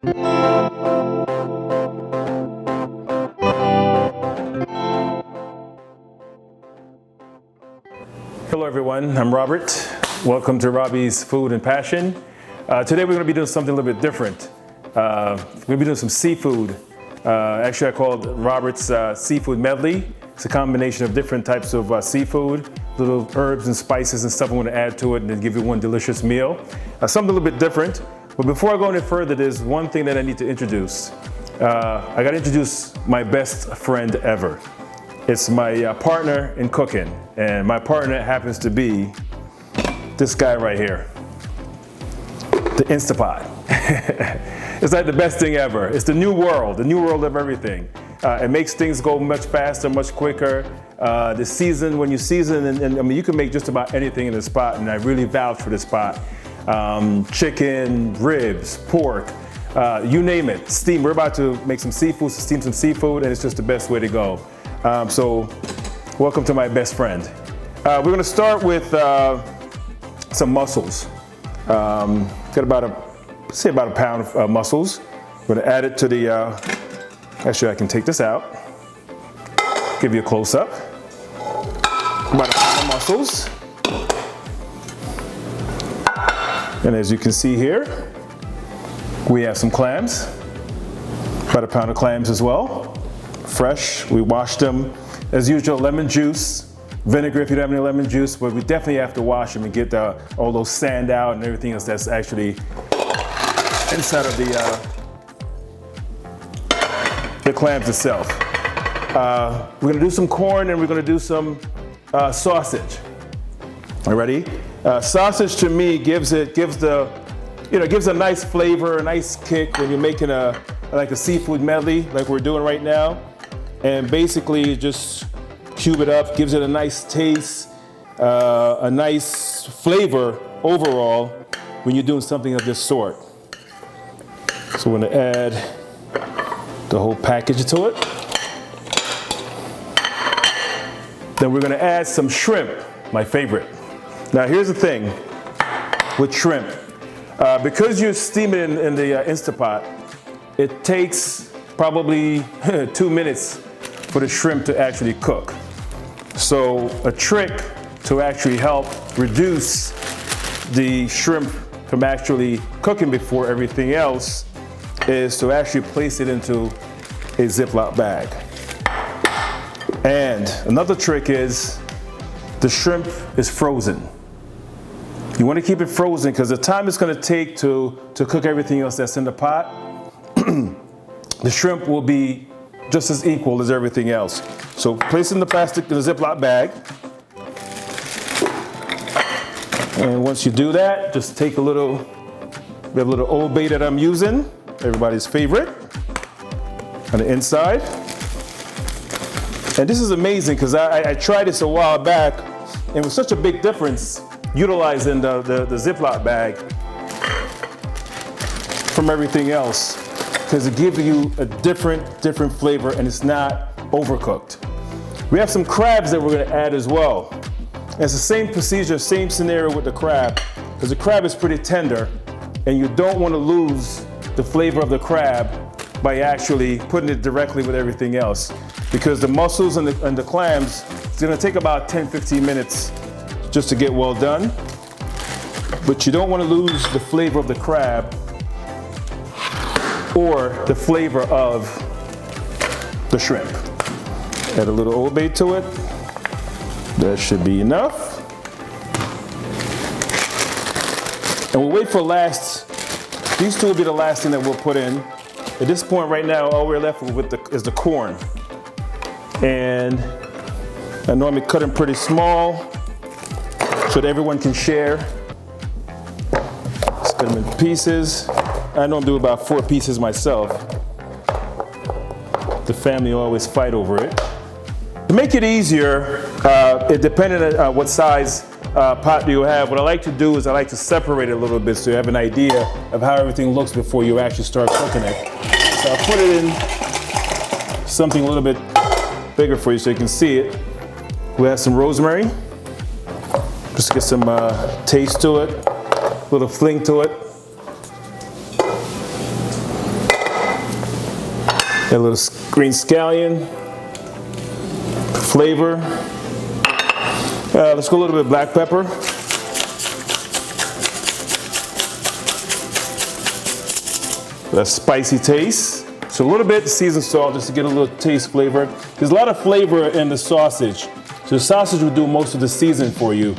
Hello everyone, I'm Robert. Welcome to Robbie's Food and Passion. Today we're going to be doing something a little bit different. We're going to be doing some seafood. Actually I called Robert's seafood medley. It's a combination of different types of seafood, little herbs and spices and stuff I'm going to add to it and then give you one delicious meal. Something a little bit different. But before I go any further, there's one thing that I need to introduce. I got to introduce my best friend ever. It's my partner in cooking, and my partner happens to be this guy right here, the Instapot. It's like the best thing ever. It's the new world of everything. It makes things go much faster, much quicker. The season, when you season, and I mean, you can make just about anything in this pot, and I really vouch for this pot. Chicken, ribs, pork, you name it. Steam. We're about to make some seafood, steam some seafood, and it's just the best way to go. So welcome to my best friend. We're going to start with some mussels. Got about a pound of mussels. We're going to add it to the, actually I can take this out, give you a close-up. About a pound of mussels. And as you can see here, we have some clams, about a pound of clams as well. Fresh, we washed them. As usual, lemon juice, vinegar if you don't have any lemon juice, but we definitely have to wash them and get all those sand out and everything else that's actually inside of the clams itself. We're gonna do some corn and we're gonna do some sausage. All ready? Sausage to me gives a nice flavor, a nice kick when you're making like a seafood medley like we're doing right now. And basically just cube it up, gives it a nice taste, a nice flavor overall when you're doing something of this sort. So we're gonna add the whole package to it. Then we're gonna add some shrimp, my favorite. Now here's the thing with shrimp. Because you're steaming in the Instapot, it takes probably 2 minutes for the shrimp to actually cook. So a trick to actually help reduce the shrimp from actually cooking before everything else is to actually place it into a Ziploc bag. And another trick is the shrimp is frozen. You want to keep it frozen because the time it's going to take to cook everything else that's in the pot, the shrimp will be just as equal as everything else. So place it in the plastic, in the Ziploc bag. And once you do that, just take we have a little Old Bay that I'm using, everybody's favorite, on the inside. And this is amazing because I tried this a while back, and it was such a big difference utilizing the Ziploc bag from everything else, because it gives you a different flavor and it's not overcooked. We have some crabs that we're gonna add as well. And it's the same procedure, same scenario with the crab, because the crab is pretty tender and you don't wanna lose the flavor of the crab by actually putting it directly with everything else. Because the mussels and the clams, it's gonna take about 10-15 minutes just to get well done. But you don't wanna lose the flavor of the crab or the flavor of the shrimp. Add a little Old Bay to it. That should be enough. And we'll wait for last. These two will be the last thing that we'll put in. At this point right now, all we're left with is the corn. And I normally cut them pretty small so that everyone can share. Just cut them in pieces. I normally do about 4 pieces myself. The family always fight over it. To make it easier, it depending on what size pot do you have, what I like to do is I like to separate it a little bit so you have an idea of how everything looks before you actually start cooking it. So I'll put it in something a little bit bigger for you so you can see it. We'll add some rosemary, just to get some taste to it, a little fling to it. a little green scallion flavor. Let's go a little bit of black pepper. That spicy taste. So a little bit seasoned salt just to get a little taste flavor. There's a lot of flavor in the sausage. So the sausage will do most of the seasoning for you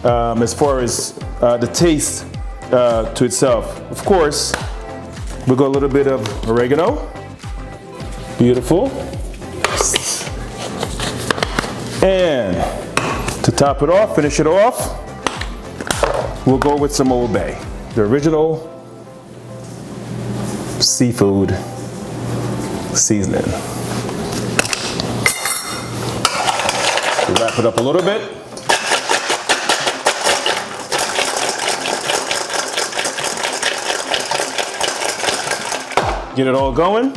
as far as the taste to itself. Of course, we'll go a little bit of oregano. Beautiful. And to top it off, finish it off, we'll go with some Old Bay, the original seafood seasoning. So wrap it up a little bit. Get it all going.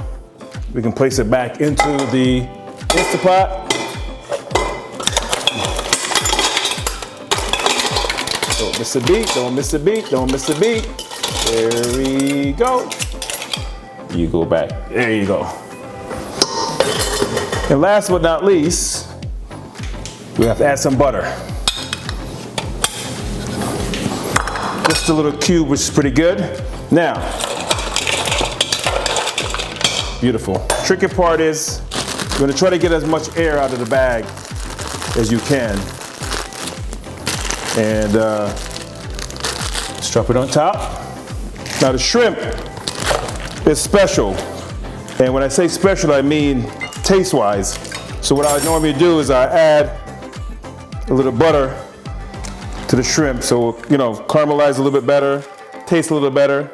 We can place it back into the Instapot. Don't miss a beat, don't miss a beat, don't miss a beat. There we go. You go back, there you go. And last but not least, we have to add some butter. Just a little cube, which is pretty good. Now, beautiful. Tricky part is, you're gonna try to get as much air out of the bag as you can. And just drop it on top. Now the shrimp is special. And when I say special, I mean taste-wise. So what I normally do is I add a little butter to the shrimp. So, you know, caramelize a little bit better, taste a little better.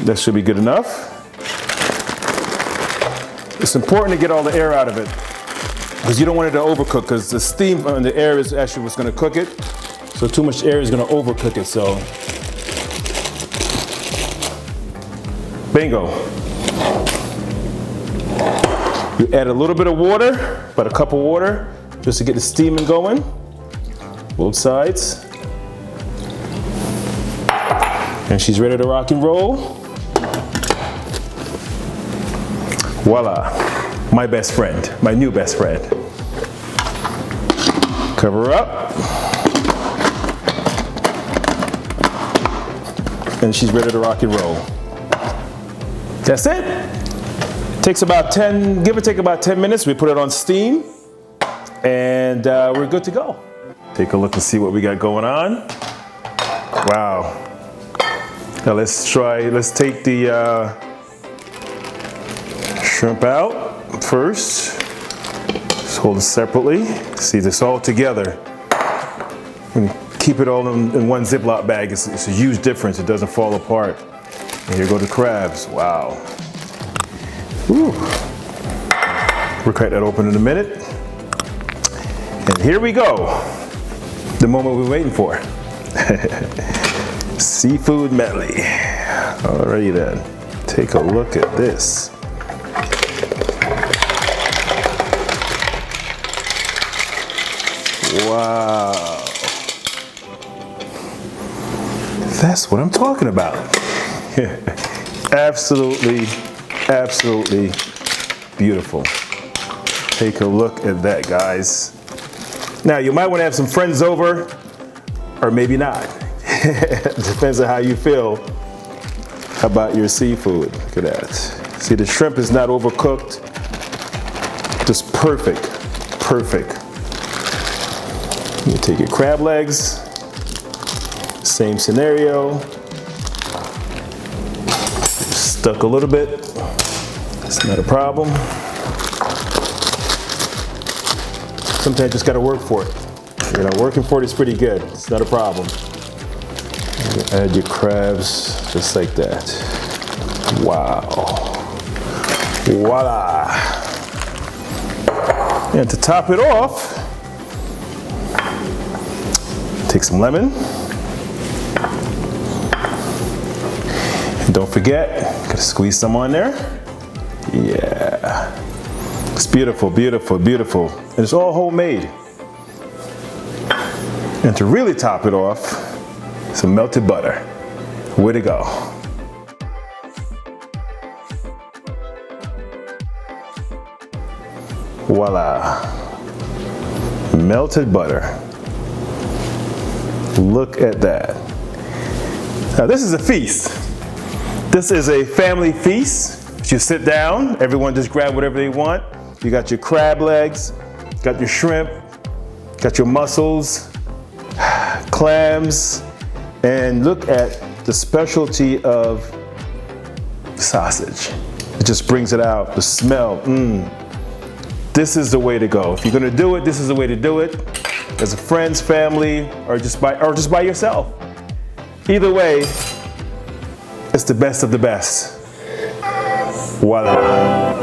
That should be good enough. It's important to get all the air out of it because you don't want it to overcook because the steam and the air is actually what's going to cook it. So too much air is going to overcook it. So bingo. You add a little bit of water, about a cup of water, just to get the steaming going. Both sides. And she's ready to rock and roll. Voila, my best friend, my new best friend. Cover her up. And she's ready to rock and roll. That's it. Takes about 10, give or take about 10 minutes. We put it on steam and we're good to go. Take a look and see what we got going on. Wow. Now let's take the shrimp out first. Just hold it separately. See this all together. And keep it all in one Ziploc bag. It's a huge difference. It doesn't fall apart. And here go the crabs. Wow. Woo. We'll crack that open in a minute. And here we go. The moment we're waiting for. Seafood medley. Alrighty then. Take a look at this. Wow. That's what I'm talking about. Absolutely, absolutely beautiful. Take a look at that, guys. Now, you might want to have some friends over, or maybe not. Depends on how you feel about your seafood. Look at that. See, the shrimp is not overcooked. Just perfect, perfect. You take your crab legs, same scenario. Stuck a little bit, it's not a problem. Sometimes you just gotta work for it. You know, working for it is pretty good, it's not a problem. You add your crabs just like that. Wow. Voila. And to top it off, take some lemon. And don't forget, gotta squeeze some on there. Yeah. It's beautiful, beautiful, beautiful. And it's all homemade. And to really top it off, some melted butter. Way to go. Voila. Melted butter. Look at that. Now this is a feast. This is a family feast. You sit down, everyone just grab whatever they want. You got your crab legs, got your shrimp, got your mussels, clams, and look at the specialty of sausage. It just brings it out, the smell. This is the way to go. If you're gonna do it, this is the way to do it. As a friends, family, or just by yourself. Either way, it's the best of the best. Voila.